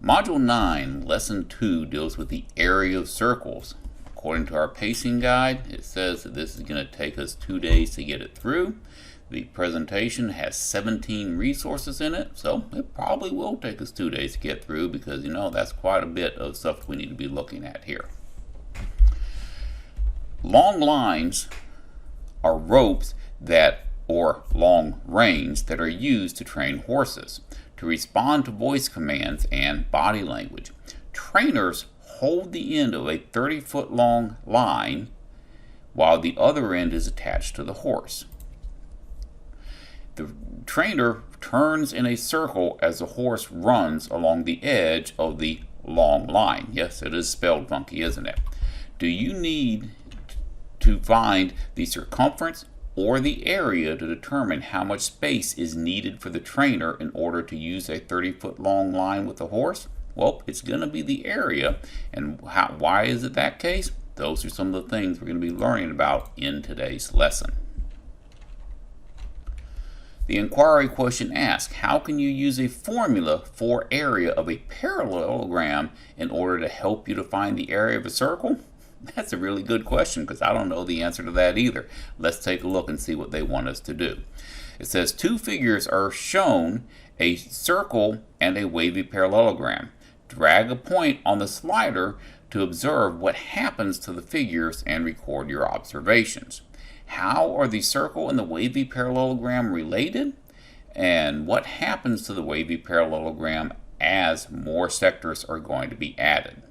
Module 9, Lesson 2 deals with the area of circles. According to our pacing guide, it says that this is going to take us 2 days to get it through. The presentation has 17 resources in it, so it probably will take us 2 days to get through because, that's quite a bit of stuff we need to be looking at here. Long lines are ropes or long reins that are used to train horses to respond to voice commands and body language. Trainers hold the end of a 30-foot long line while the other end is attached to the horse. The trainer turns in a circle as the horse runs along the edge of the long line. Yes, it is spelled funky, isn't it? Do you need to find the circumference or the area to determine how much space is needed for the trainer in order to use a 30-foot long line with the horse? Well, it's going to be the area. And why is it that case? Those are some of the things we're going to be learning about in today's lesson. The inquiry question asks, how can you use a formula for area of a parallelogram in order to help you to find the area of a circle? That's a really good question because I don't know the answer to that either. Let's take a look and see what they want us to do. It says two figures are shown, a circle and a wavy parallelogram. Drag a point on the slider to observe what happens to the figures and record your observations. How are the circle and the wavy parallelogram related? And what happens to the wavy parallelogram as more sectors are going to be added?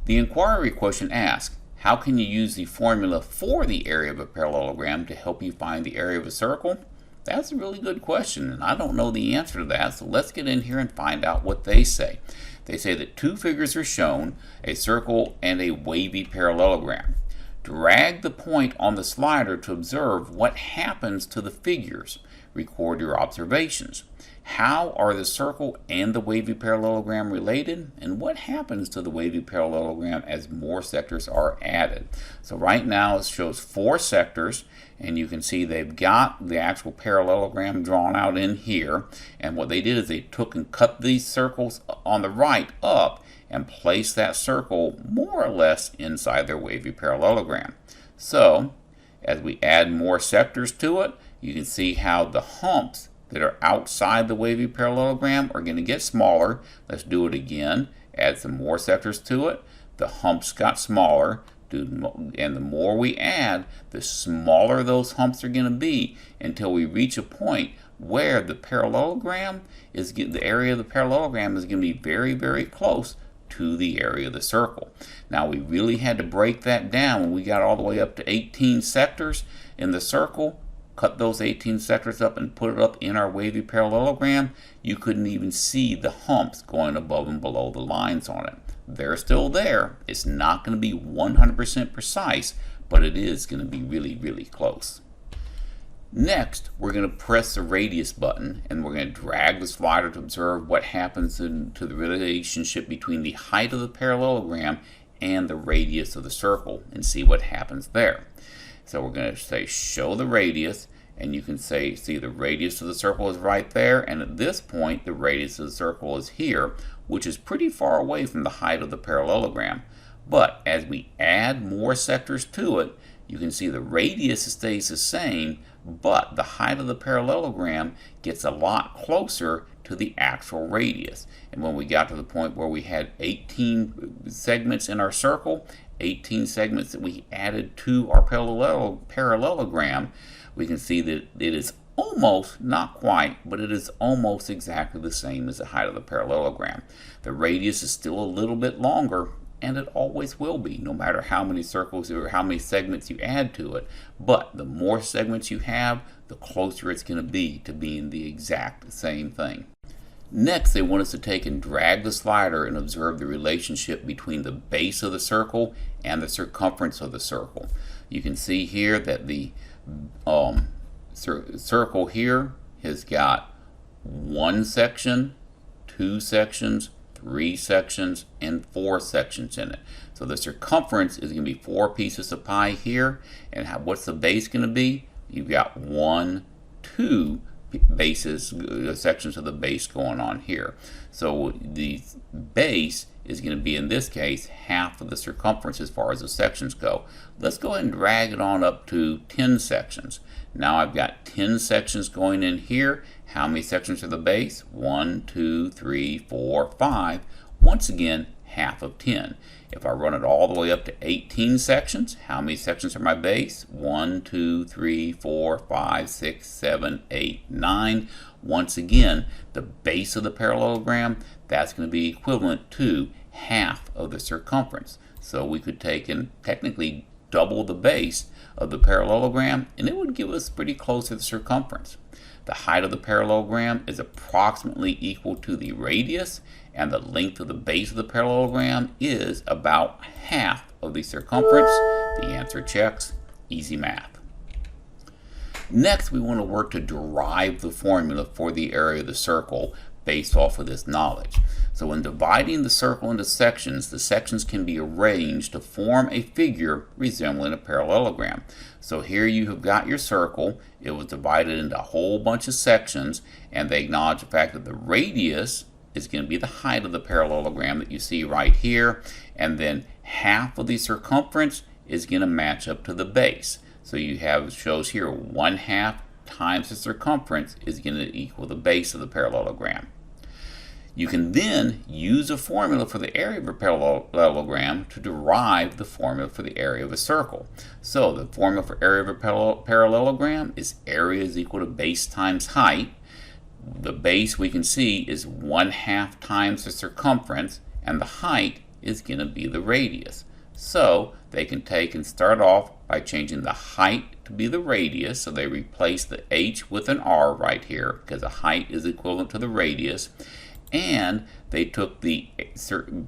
The inquiry question asks, how can you use the formula for the area of a parallelogram to help you find the area of a circle? That's a really good question, and I don't know the answer to that, so let's get in here and find out what they say. They say that two figures are shown, a circle and a wavy parallelogram. Drag the point on the slider to observe what happens to the figures. Record your observations. How are the circle and the wavy parallelogram related? And what happens to the wavy parallelogram as more sectors are added? So right now it shows 4 sectors, and you can see they've got the actual parallelogram drawn out in here. And what they did is they took and cut these circles on the right up and placed that circle more or less inside their wavy parallelogram. So as we add more sectors to it, you can see how the humps that are outside the wavy parallelogram are going to get smaller. Let's do it again. Add some more sectors to it. The humps got smaller, and the more we add, the smaller those humps are going to be until we reach a point where the parallelogram is the area of the parallelogram is going to be very, very close to the area of the circle. Now we really had to break that down when we got all the way up to 18 sectors in the circle. Cut those 18 sectors up and put it up in our wavy parallelogram. You couldn't even see the humps going above and below the lines on it. They're still there. It's not going to be 100% precise, but it is going to be really, really close. Next, we're going to press the radius button, and we're going to drag the slider to observe what happens to the relationship between the height of the parallelogram and the radius of the circle and see what happens there. So we're going to say show the radius, and you can see the radius of the circle is right there, and at this point the radius of the circle is here, which is pretty far away from the height of the parallelogram. But as we add more sectors to it, you can see the radius stays the same, but the height of the parallelogram gets a lot closer to the actual radius. And when we got to the point where we had 18 segments in our circle, 18 segments that we added to our parallelogram, we can see that it is almost, not quite, but it is almost exactly the same as the height of the parallelogram. The radius is still a little bit longer, and it always will be, no matter how many circles or how many segments you add to it. But the more segments you have, the closer it's going to be to being the exact same thing. Next, they want us to take and drag the slider and observe the relationship between the base of the circle and the circumference of the circle. You can see here that the circle here has got 1 section, 2 sections, 3 sections, and 4 sections in it. So the circumference is going to be 4 pieces of pie here. And what's the base going to be? You've got 1, 2 bases, sections of the base going on here. So the base is going to be, in this case, half of the circumference as far as the sections go. Let's go ahead and drag it on up to 10 sections. Now I've got 10 sections going in here. How many sections are the base? 1, 2, 3, 4, 5. Once again, half of 10. If I run it all the way up to 18 sections, how many sections are my base? 1, 2, 3, 4, 5, 6, 7, 8, 9. Once again, the base of the parallelogram, that's going to be equivalent to half of the circumference. So we could take and technically double the base of the parallelogram, and it would give us pretty close to the circumference. The height of the parallelogram is approximately equal to the radius, and the length of the base of the parallelogram is about half of the circumference. The answer checks. Easy math. Next, we want to work to derive the formula for the area of the circle based off of this knowledge. So when dividing the circle into sections, the sections can be arranged to form a figure resembling a parallelogram. So here you have got your circle. It was divided into a whole bunch of sections, and they acknowledge the fact that the radius is going to be the height of the parallelogram that you see right here, and then half of the circumference is going to match up to the base. So you have, shows here, 1/2 times the circumference is going to equal the base of the parallelogram. You can then use a formula for the area of a parallelogram to derive the formula for the area of a circle. So the formula for area of a parallelogram is area is equal to base times height. The base, we can see, is 1/2 times the circumference, and the height is going to be the radius. So they can take and start off by changing the height to be the radius. So they replace the h with an r right here because the height is equivalent to the radius. And they took the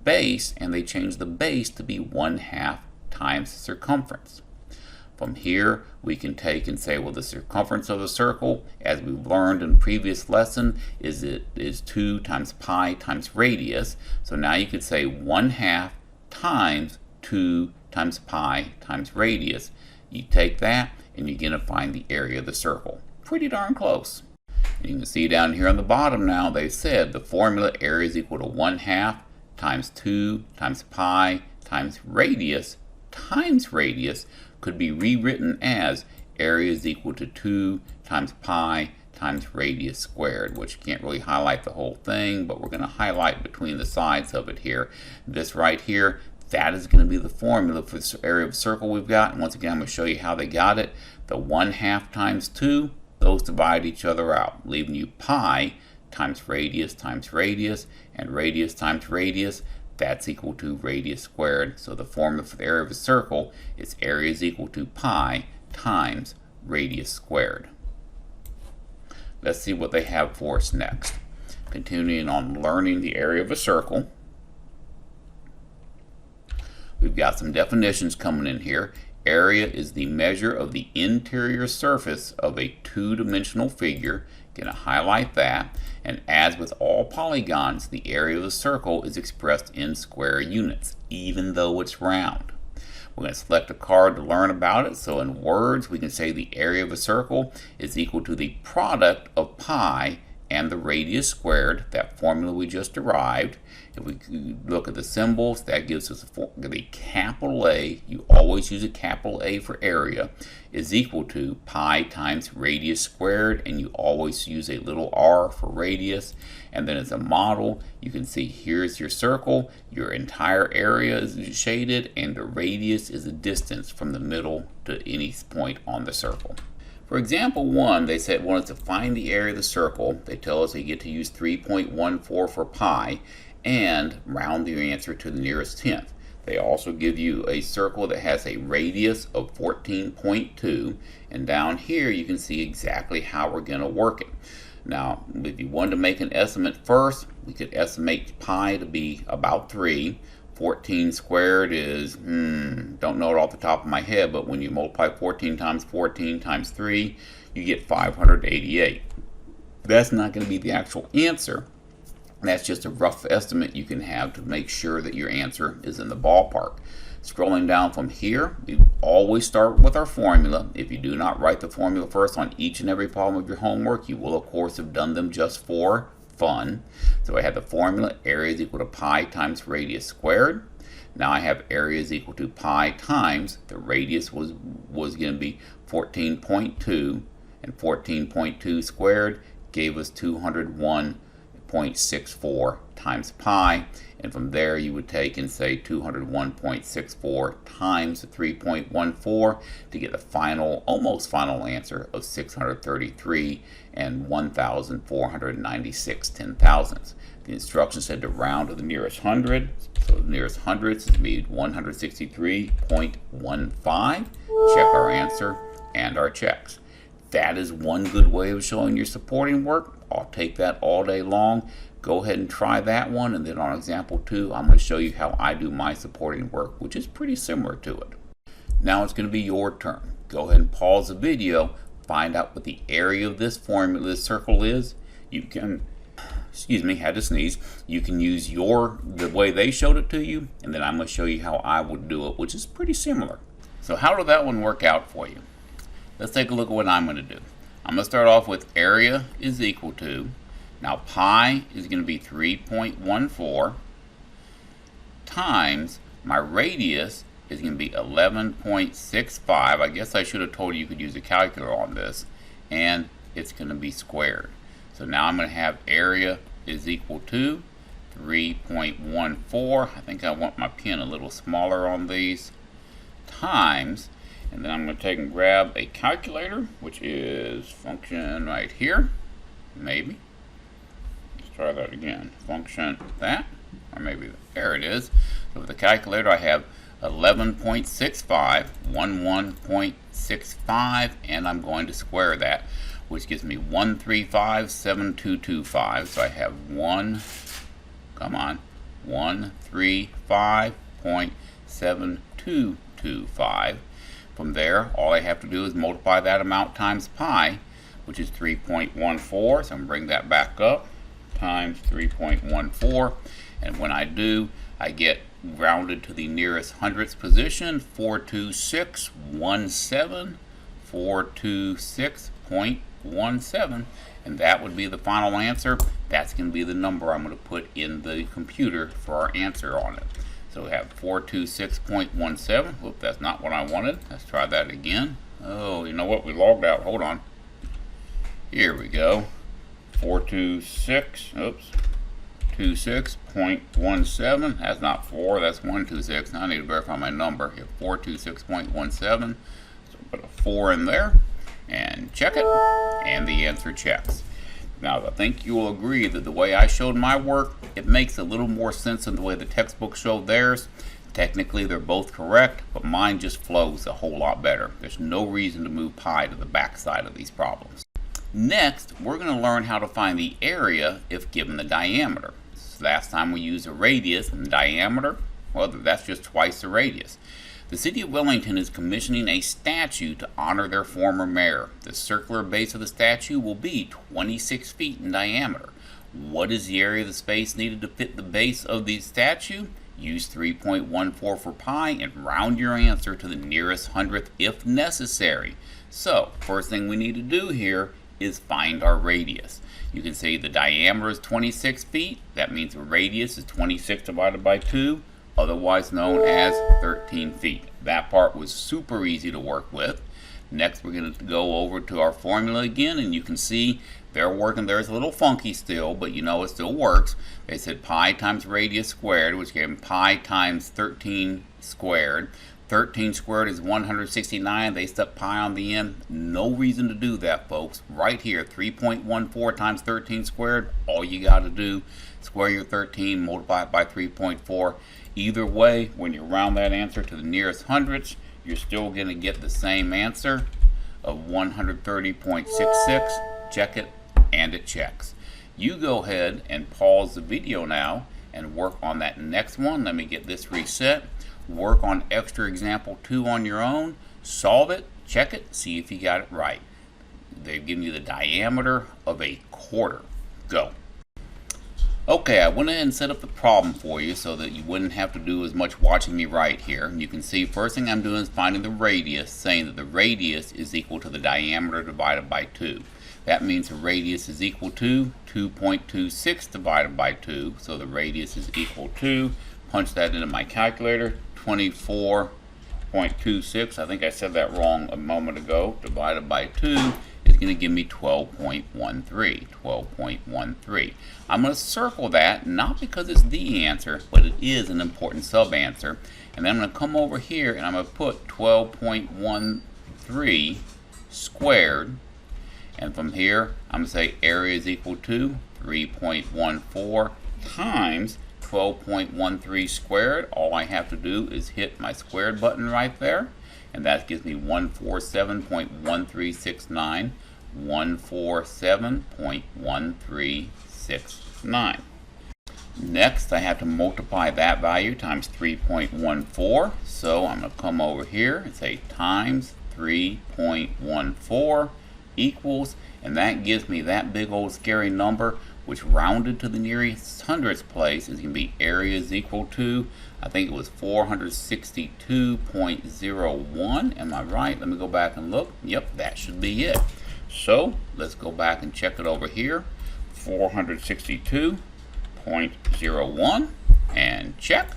base and they changed the base to be 1/2 times the circumference. From here, we can take and say, well, the circumference of a circle, as we've learned in previous lesson, is 2 times pi times radius. So now you could say 1/2 times 2 times pi times radius. You take that and you're going to find the area of the circle. Pretty darn close. And you can see down here on the bottom now, they said the formula area is equal to 1/2 times 2 times pi times radius could be rewritten as area is equal to 2 times pi times radius squared, which you can't really highlight the whole thing, but we're going to highlight between the sides of it here. This right here, that is going to be the formula for the area of a circle we've got. And once again, I'm going to show you how they got it. The 1/2 times 2, those divide each other out, leaving you pi times radius, and radius times radius. That's equal to radius squared. So the formula for the area of a circle is area is equal to pi times radius squared. Let's see what they have for us next. Continuing on learning the area of a circle, we've got some definitions coming in here. Area is the measure of the interior surface of a two-dimensional figure. Going to highlight that. And as with all polygons, the area of the circle is expressed in square units, even though it's round. We're going to select a card to learn about it. So in words, we can say the area of a circle is equal to the product of pi and the radius squared, that formula we just derived. If we look at the symbols, that gives us the capital A, you always use a capital A for area, is equal to pi times radius squared, and you always use a little r for radius. And then as a model, you can see here's your circle, your entire area is shaded, and the radius is a distance from the middle to any point on the circle. For example 1, they said want us to find the area of the circle. They tell us they get to use 3.14 for pi and round your answer to the nearest tenth. They also give you a circle that has a radius of 14.2, and down here you can see exactly how we're going to work it. Now, if you wanted to make an estimate first, we could estimate pi to be about 3. 14 squared is, don't know it off the top of my head, but when you multiply 14 times 3, you get 588. That's not going to be the actual answer. That's just a rough estimate you can have to make sure that your answer is in the ballpark. Scrolling down from here, we always start with our formula. If you do not write the formula first on each and every problem of your homework, you will of course have done them just for fun. So I have the formula, area is equal to pi times radius squared. Now I have area is equal to pi times, the radius was going to be 14.2, and 14.2 squared gave us 201.64 times pi, and from there you would take and say 201.64 times 3.14 to get the final, almost final answer of 633 and 1,496 ten-thousandths. The instructions said to round to the nearest hundred, so the nearest hundredths is be 163.15. Check our answer and our checks. That is one good way of showing your supporting work. I'll take that all day long. Go ahead and try that one, and then on example 2 I'm going to show you how I do my supporting work, which is pretty similar to it. Now it's going to be your turn. Go ahead and pause the video, find out what the area of this formula, this circle is. You can, excuse me, had to sneeze. You can use the way they showed it to you, and then I'm going to show you how I would do it, which is pretty similar. So how did that one work out for you? Let's take a look at what I'm going to do. I'm going to start off with area is equal to, now pi is going to be 3.14 times my radius is going to be 11.65. I guess I should have told you could use a calculator on this, and it's going to be squared. So now I'm going to have area is equal to 3.14. I think I want my pen a little smaller on these, times, and then I'm going to take and grab a calculator, which is function right here, maybe. Let's try that again. Function that, or maybe there it is. So with the calculator I have 11.65, 11.65, and I'm going to square that, which gives me 135.7225. So I have 135.7225. From there, all I have to do is multiply that amount times pi, which is 3.14. So I'm going to bring that back up, times 3.14. And when I do, I get rounded to the nearest hundredths position, 426.17, 426.17. And that would be the final answer. That's going to be the number I'm going to put in the computer for our answer on it. So we have 426.17. Whoop, that's not what I wanted. Let's try that again. Oh, you know what? We logged out. Hold on. Here we go. 26.17. That's not 4. That's 126. Now I need to verify my number. Here, 426.17. So put a 4 in there and check it, and the answer checks. Now, I think you will agree that the way I showed my work, it makes a little more sense than the way the textbook showed theirs. Technically, they're both correct, but mine just flows a whole lot better. There's no reason to move pi to the back side of these problems. Next, we're going to learn how to find the area if given the diameter. So last time we used a radius and the diameter, well, that's just twice the radius. The city of Wellington is commissioning a statue to honor their former mayor. The circular base of the statue will be 26 feet in diameter. What is the area of the space needed to fit the base of the statue? Use 3.14 for pi and round your answer to the nearest hundredth if necessary. So, first thing we need to do here is find our radius. You can say the diameter is 26 feet. That means the radius is 26 divided by 2. Otherwise known as 13 feet. That part was super easy to work with. Next, we're going to go over to our formula again, and you can see they're working. There's a little funky still, but you know it still works. They said pi times radius squared, which gave them pi times 13 squared. 13 squared is 169. They stuck pi on the end. No reason to do that, folks. Right here, 3.14 times 13 squared. All you got to do, square your 13, multiply it by 3.4. Either way, when you round that answer to the nearest hundredths, you're still going to get the same answer of 130.66. Check it, and it checks. You go ahead and pause the video now and work on that next one. Let me get this reset. Work on extra example 2 on your own. Solve it, check it, see if you got it right. They've given you the diameter of a quarter. Go. Okay, I went ahead and set up the problem for you so that you wouldn't have to do as much watching me write here. And you can see first thing I'm doing is finding the radius, saying that the radius is equal to the diameter divided by 2. That means the radius is equal to 2.26 divided by 2. So the radius is equal to, punch that into my calculator, 24.26. I think I said that wrong a moment ago. Divided by 2 is going to give me 12.13. I'm going to circle that, not because it's the answer, but it is an important sub-answer. And then I'm going to come over here and I'm going to put 12.13 squared. And from here, I'm going to say area is equal to 3.14 times 12.13 squared. All I have to do is hit my squared button right there. And that gives me 147.1369. 147.1369. Next, I have to multiply that value times 3.14. So I'm going to come over here and say times 3.14 equals, and that gives me that big old scary number, which rounded to the nearest hundredths place is going to be area is equal to, I think it was 462.01. Am I right? Let me go back and look. Yep, that should be it. So let's go back and check it over here. 462.01 and check,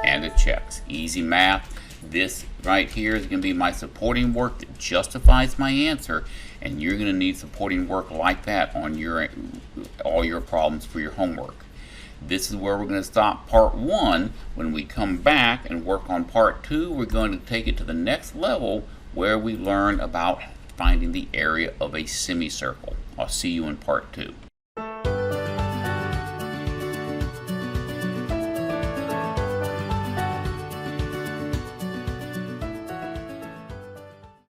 and it checks. Easy math. This right here is going to be my supporting work that justifies my answer, and you're going to need supporting work like that on all your problems for your homework. This is where we're going to stop part 1. When we come back and work on part 2, we're going to take it to the next level where we learn about finding the area of a semicircle. I'll see you in part 2.